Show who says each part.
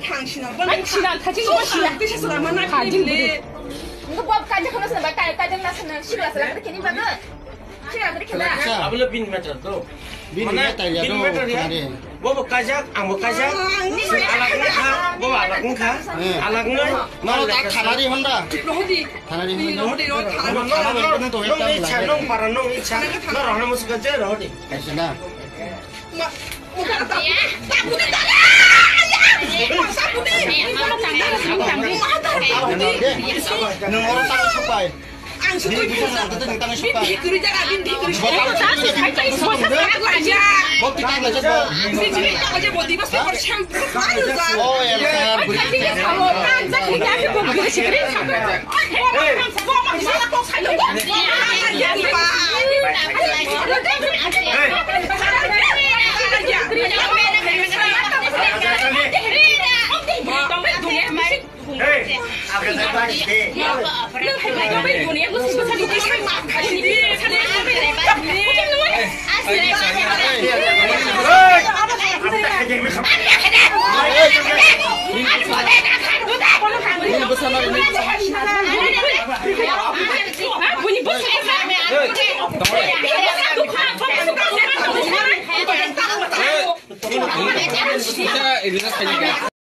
Speaker 1: 당신아 다진 거 싫어.
Speaker 2: 뜻이 얼마나
Speaker 1: 다진
Speaker 3: 이거 뭐 까지 걸어서 봐. 까지 나서는 시골에서 그렇게 님거든. 시골 그렇게 나.
Speaker 4: Abla bin meter tu.
Speaker 5: Bin
Speaker 4: Mana
Speaker 5: meter ya,
Speaker 4: bin
Speaker 5: tu
Speaker 4: meter ya.
Speaker 5: kemarin.
Speaker 4: Bawa kajak, ang kajak. Alaknya kah? Bawa alaknya kah? Alaknya.
Speaker 5: Mau tak Thanari Honda.
Speaker 2: 로디
Speaker 5: Thanari Honda.
Speaker 2: 로디 로
Speaker 4: Nong icha, nong para nong icha. Nong orang musik kerja rodi.
Speaker 5: Kasih Nung orang tangan supay.
Speaker 2: 앙스도
Speaker 5: Bisa nang tangan supay.
Speaker 2: 그러잖아 빈디 그러잖아
Speaker 5: Mau kita nggak coba.
Speaker 2: 어제 못 입었어 샴푸 하는가
Speaker 5: Oh ya kan.
Speaker 4: Hei, apa yang terjadi?
Speaker 5: Ini besar ini.
Speaker 3: Ini